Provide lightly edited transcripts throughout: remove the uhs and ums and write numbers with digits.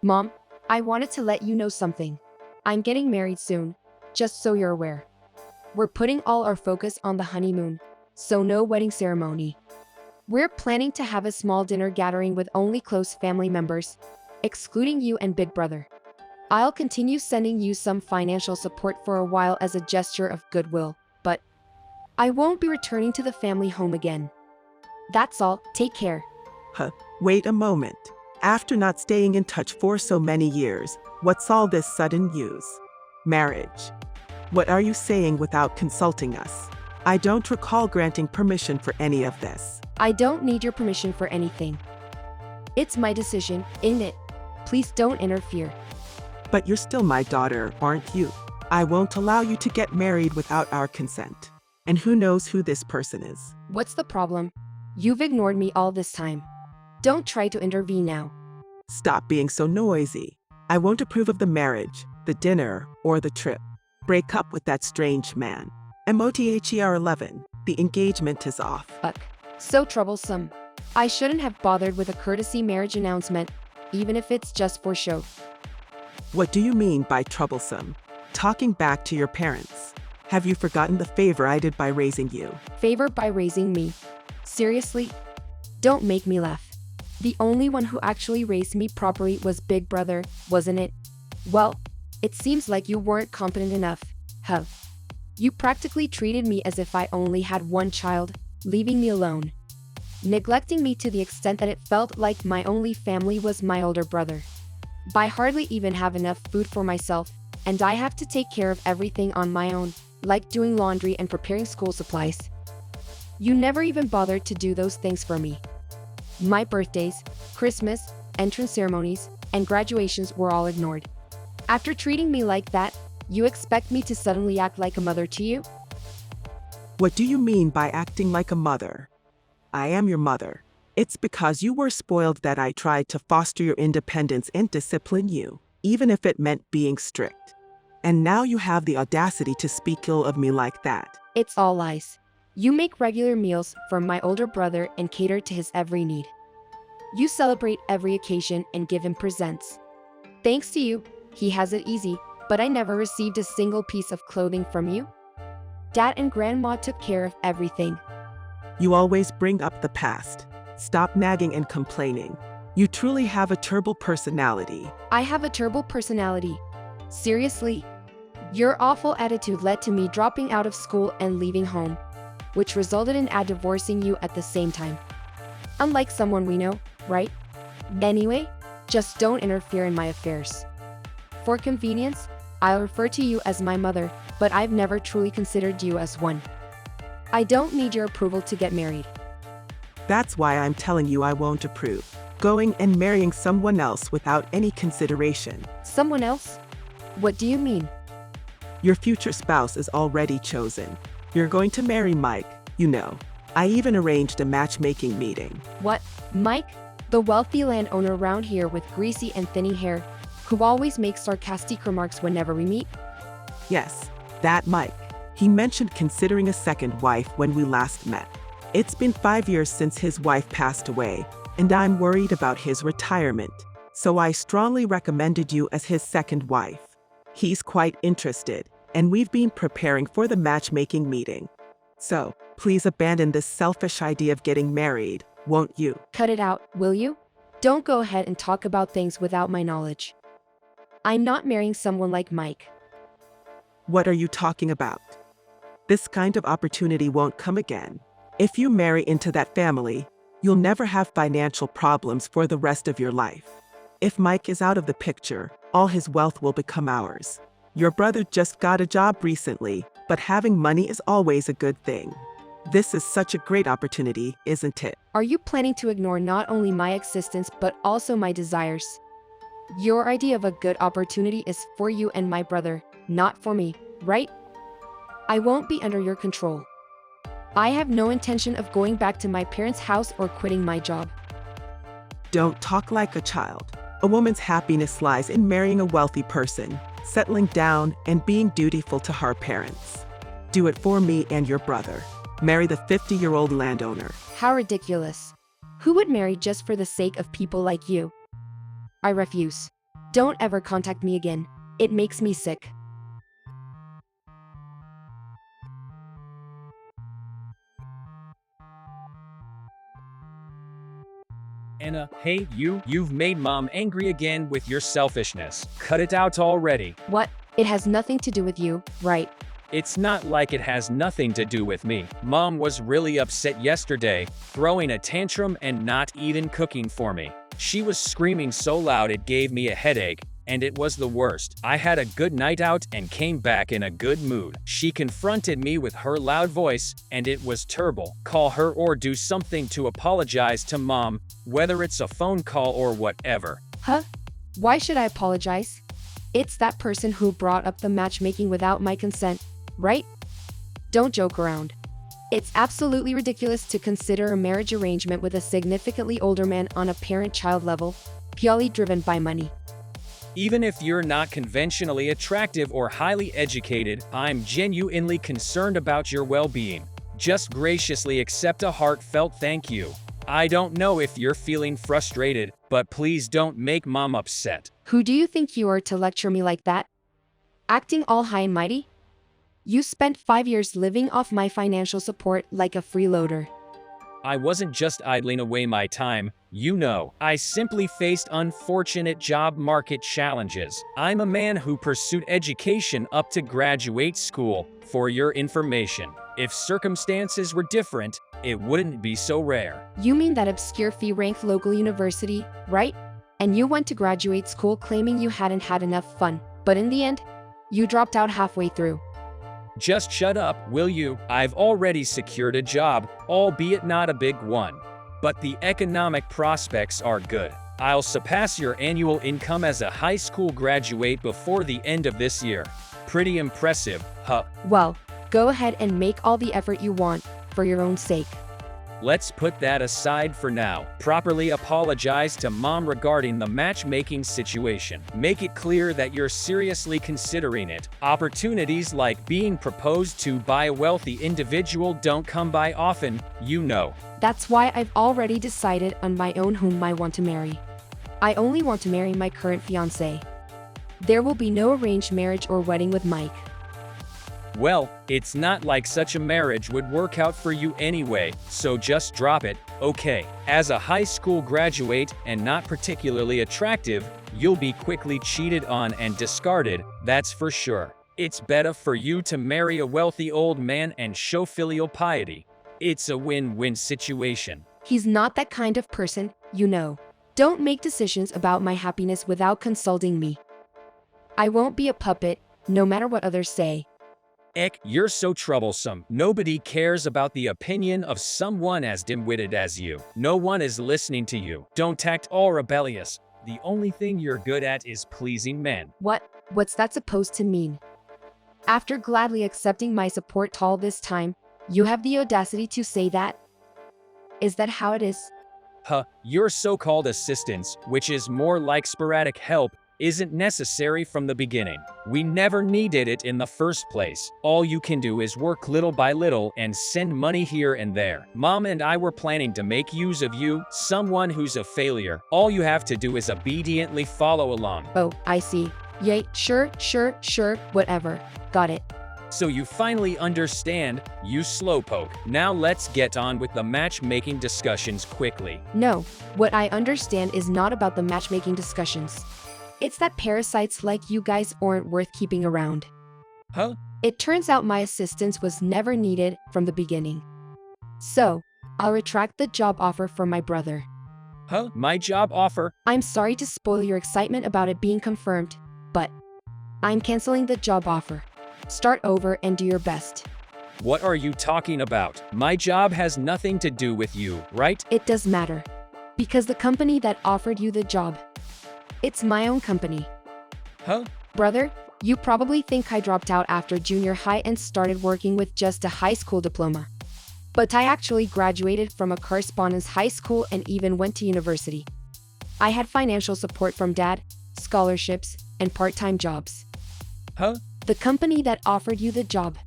Mom, I wanted to let you know something. I'm getting married soon, just so you're aware. We're putting all our focus on the honeymoon, so no wedding ceremony. We're planning to have a small dinner gathering with only close family members, excluding you and Big Brother. I'll continue sending you some financial support for a while as a gesture of goodwill, but I won't be returning to the family home again. That's all, take care. Wait a moment. After not staying in touch for so many years, what's all this sudden news? Marriage. What are you saying without consulting us? I don't recall granting permission for any of this. I don't need your permission for anything. It's my decision, isn't it? Please don't interfere. But you're still my daughter, aren't you? I won't allow you to get married without our consent. And who knows who this person is? What's the problem? You've ignored me all this time. Don't try to intervene now. Stop being so noisy. I won't approve of the marriage, the dinner, or the trip. Break up with that strange man. MOTHER 11. The engagement is off. Ugh, so troublesome. I shouldn't have bothered with a courtesy marriage announcement, even if it's just for show. What do you mean by troublesome? Talking back to your parents. Have you forgotten the favor I did by raising you? Favor by raising me? Seriously? Don't make me laugh. The only one who actually raised me properly was Big Brother, wasn't it? Well, it seems like you weren't competent enough. You practically treated me as if I only had one child, leaving me alone. Neglecting me to the extent that it felt like my only family was my older brother. I hardly even have enough food for myself, and I have to take care of everything on my own, like doing laundry and preparing school supplies. You never even bothered to do those things for me. My birthdays, Christmas, entrance ceremonies, and graduations were all ignored. After treating me like that, you expect me to suddenly act like a mother to you? What do you mean by acting like a mother? I am your mother. It's because you were spoiled that I tried to foster your independence and discipline you, even if it meant being strict. And now you have the audacity to speak ill of me like that. It's all lies. You make regular meals for my older brother and cater to his every need. You celebrate every occasion and give him presents. Thanks to you, he has it easy, but I never received a single piece of clothing from you. Dad and Grandma took care of everything. You always bring up the past. Stop nagging and complaining. You truly have a terrible personality. I have a terrible personality. Seriously? Your awful attitude led to me dropping out of school and leaving home, which resulted in divorcing you at the same time. Unlike someone we know, right? Anyway, just don't interfere in my affairs. For convenience, I'll refer to you as my mother, but I've never truly considered you as one. I don't need your approval to get married. That's why I'm telling you I won't approve. Going and marrying someone else without any consideration. Someone else? What do you mean? Your future spouse is already chosen. You're going to marry Mike, you know. I even arranged a matchmaking meeting. What? Mike? The wealthy landowner around here with greasy and thinny hair, who always makes sarcastic remarks whenever we meet? Yes, that Mike. He mentioned considering a second wife when we last met. It's been 5 years since his wife passed away, and I'm worried about his retirement, so I strongly recommended you as his second wife. He's quite interested, and we've been preparing for the matchmaking meeting. So, please abandon this selfish idea of getting married, won't you? Cut it out, will you? Don't go ahead and talk about things without my knowledge. I'm not marrying someone like Mike. What are you talking about? This kind of opportunity won't come again. If you marry into that family, you'll never have financial problems for the rest of your life. If Mike is out of the picture, all his wealth will become ours. Your brother just got a job recently, but having money is always a good thing. This is such a great opportunity, isn't it? Are you planning to ignore not only my existence but also my desires? Your idea of a good opportunity is for you and my brother, not for me, right? I won't be under your control. I have no intention of going back to my parents' house or quitting my job. Don't talk like a child. A woman's happiness lies in marrying a wealthy person, settling down, and being dutiful to her parents. Do it for me and your brother. Marry the 50-year-old landowner. How ridiculous. Who would marry just for the sake of people like you? I refuse. Don't ever contact me again. It makes me sick. Anna, hey, you've made mom angry again with your selfishness. Cut it out already. What? It has nothing to do with you, right? It's not like it has nothing to do with me. Mom was really upset yesterday, throwing a tantrum and not even cooking for me. She was screaming so loud it gave me a headache, and it was the worst. I had a good night out and came back in a good mood. She confronted me with her loud voice, and it was terrible. Call her or do something to apologize to mom, whether it's a phone call or whatever. Huh? Why should I apologize? It's that person who brought up the matchmaking without my consent, right? Don't joke around. It's absolutely ridiculous to consider a marriage arrangement with a significantly older man on a parent-child level, purely driven by money. Even if you're not conventionally attractive or highly educated, I'm genuinely concerned about your well-being. Just graciously accept a heartfelt thank you. I don't know if you're feeling frustrated, but please don't make mom upset. Who do you think you are to lecture me like that? Acting all high and mighty? You spent 5 years living off my financial support like a freeloader. I wasn't just idling away my time, you know. I simply faced unfortunate job market challenges. I'm a man who pursued education up to graduate school, for your information. If circumstances were different, it wouldn't be so rare. You mean that obscure fee-ranked local university, right? And you went to graduate school claiming you hadn't had enough fun, but in the end, you dropped out halfway through. Just shut up, will you? I've already secured a job, albeit not a big one. But the economic prospects are good. I'll surpass your annual income as a high school graduate before the end of this year. Pretty impressive, huh? Well, go ahead and make all the effort you want, for your own sake. Let's put that aside for now. Properly apologize to mom regarding the matchmaking situation. Make it clear that you're seriously considering it. Opportunities like being proposed to by a wealthy individual don't come by often, you know. That's why I've already decided on my own whom I want to marry. I only want to marry my current fiancé. There will be no arranged marriage or wedding with Mike. Well, it's not like such a marriage would work out for you anyway, so just drop it, okay? As a high school graduate and not particularly attractive, you'll be quickly cheated on and discarded, that's for sure. It's better for you to marry a wealthy old man and show filial piety. It's a win-win situation. He's not that kind of person, you know. Don't make decisions about my happiness without consulting me. I won't be a puppet, no matter what others say. Eck, you're so troublesome. Nobody cares about the opinion of someone as dim-witted as you. No one is listening to you. Don't act all rebellious. The only thing you're good at is pleasing men. What's that supposed to mean? After gladly accepting my support all this time, you have the audacity to say that? Is that how it is? Huh, your so-called assistance, which is more like sporadic help, isn't necessary from the beginning. We never needed it in the first place. All you can do is work little by little and send money here and there. Mom and I were planning to make use of you, someone who's a failure. All you have to do is obediently follow along. Oh, I see. Yay, sure, whatever. Got it. So you finally understand, you slowpoke. Now let's get on with the matchmaking discussions quickly. No, what I understand is not about the matchmaking discussions. It's that parasites like you guys aren't worth keeping around. Huh? It turns out my assistance was never needed from the beginning. So, I'll retract the job offer for my brother. Huh? My job offer? I'm sorry to spoil your excitement about it being confirmed, but I'm canceling the job offer. Start over and do your best. What are you talking about? My job has nothing to do with you, right? It does matter. Because the company that offered you the job, it's my own company. Huh? Brother, you probably think I dropped out after junior high and started working with just a high school diploma. But I actually graduated from a correspondence high school and even went to university. I had financial support from dad, scholarships, and part-time jobs. Huh? The company that offered you the job.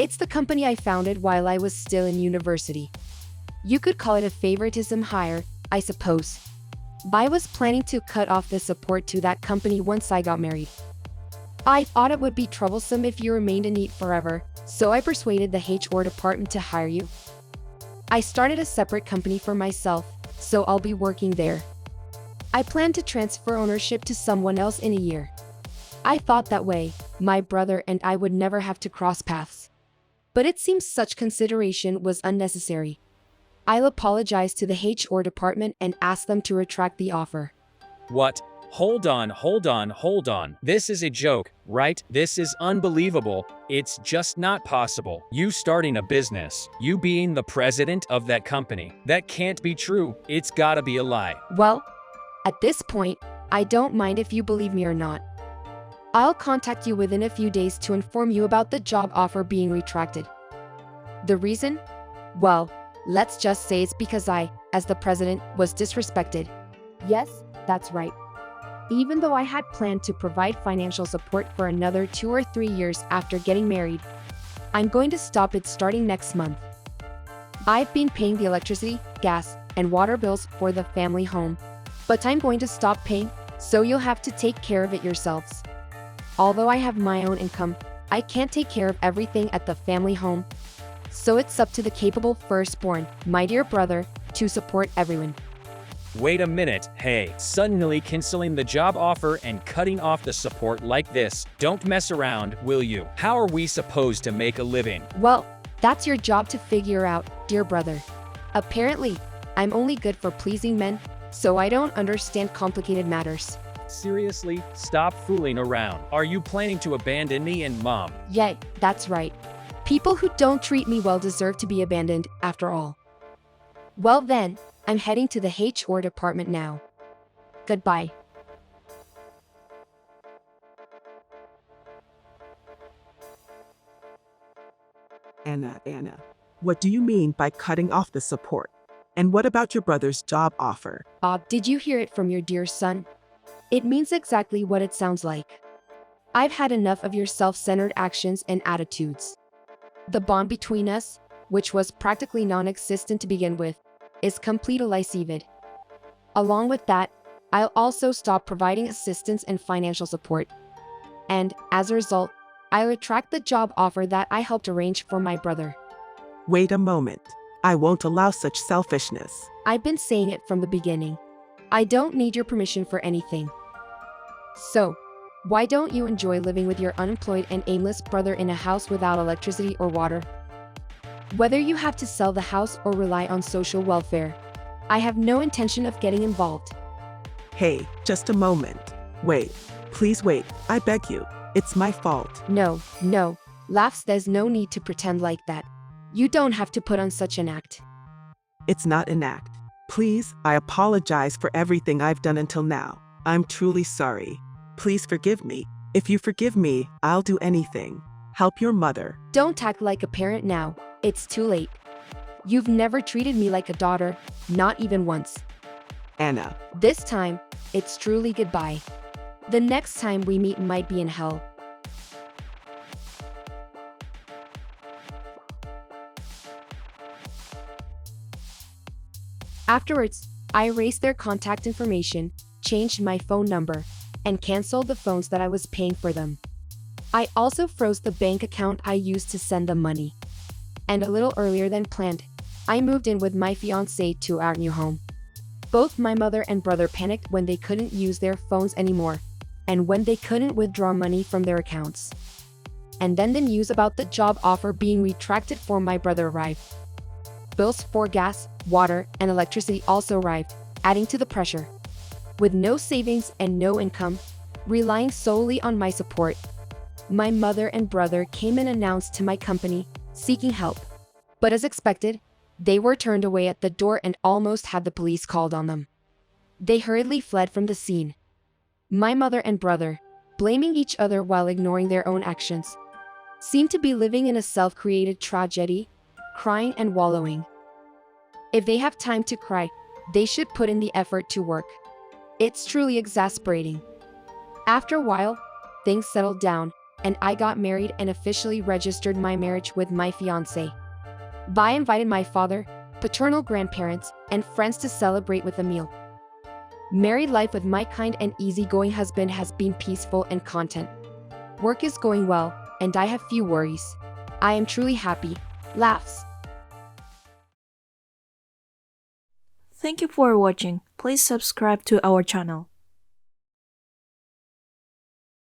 It's the company I founded while I was still in university. You could call it a favoritism hire, I suppose. I was planning to cut off the support to that company once I got married. I thought it would be troublesome if you remained in it forever, so I persuaded the HR department to hire you. I started a separate company for myself, so I'll be working there. I plan to transfer ownership to someone else in a year. I thought that way, my brother and I would never have to cross paths. But it seems such consideration was unnecessary. I'll apologize to the HR department and ask them to retract the offer. What? Hold on. This is a joke, right? This is unbelievable. It's just not possible. You starting a business, you being the president of that company. That can't be true. It's gotta be a lie. Well, at this point, I don't mind if you believe me or not. I'll contact you within a few days to inform you about the job offer being retracted. The reason? Well, let's just say it's because I, as the president, was disrespected. Yes, that's right. Even though I had planned to provide financial support for another 2 or 3 years after getting married, I'm going to stop it starting next month. I've been paying the electricity, gas, and water bills for the family home, but I'm going to stop paying, so you'll have to take care of it yourselves. Although I have my own income, I can't take care of everything at the family home, so it's up to the capable firstborn, my dear brother, to support everyone. Wait a minute, hey, suddenly canceling the job offer and cutting off the support like this. Don't mess around, will you? How are we supposed to make a living? Well, that's your job to figure out, dear brother. Apparently, I'm only good for pleasing men, so I don't understand complicated matters. Seriously, stop fooling around. Are you planning to abandon me and Mom? Yeah, that's right. People who don't treat me well deserve to be abandoned, after all. Well then, I'm heading to the HR department now. Goodbye. Anna, what do you mean by cutting off the support? And what about your brother's job offer? Bob, did you hear it from your dear son? It means exactly what it sounds like. I've had enough of your self-centered actions and attitudes. The bond between us, which was practically non-existent to begin with, is completely severed. Along with that, I'll also stop providing assistance and financial support. And, as a result, I'll retract the job offer that I helped arrange for my brother. Wait a moment. I won't allow such selfishness. I've been saying it from the beginning. I don't need your permission for anything. So, why don't you enjoy living with your unemployed and aimless brother in a house without electricity or water? Whether you have to sell the house or rely on social welfare, I have no intention of getting involved. Hey, just a moment. Wait. Please wait. I beg you. It's my fault. No. Laughs, there's no need to pretend like that. You don't have to put on such an act. It's not an act. Please, I apologize for everything I've done until now. I'm truly sorry. Please forgive me. If you forgive me, I'll do anything. Help your mother. Don't act like a parent now. It's too late. You've never treated me like a daughter, not even once. Anna. This time, it's truly goodbye. The next time we meet might be in hell. Afterwards, I erased their contact information, changed my phone number, and canceled the phones that I was paying for them. I also froze the bank account I used to send them money. And a little earlier than planned, I moved in with my fiancé to our new home. Both my mother and brother panicked when they couldn't use their phones anymore, and when they couldn't withdraw money from their accounts. And then the news about the job offer being retracted for my brother arrived. Bills for gas, water, and electricity also arrived, adding to the pressure. With no savings and no income, relying solely on my support, my mother and brother came and announced to my company, seeking help. But as expected, they were turned away at the door and almost had the police called on them. They hurriedly fled from the scene. My mother and brother, blaming each other while ignoring their own actions, seemed to be living in a self-created tragedy, crying and wallowing. If they have time to cry, they should put in the effort to work. It's truly exasperating. After a while, things settled down, and I got married and officially registered my marriage with my fiancé. I invited my father, paternal grandparents, and friends to celebrate with a meal. Married life with my kind and easygoing husband has been peaceful and content. Work is going well, and I have few worries. I am truly happy. Laughs. Thank you for watching. Please subscribe to our channel.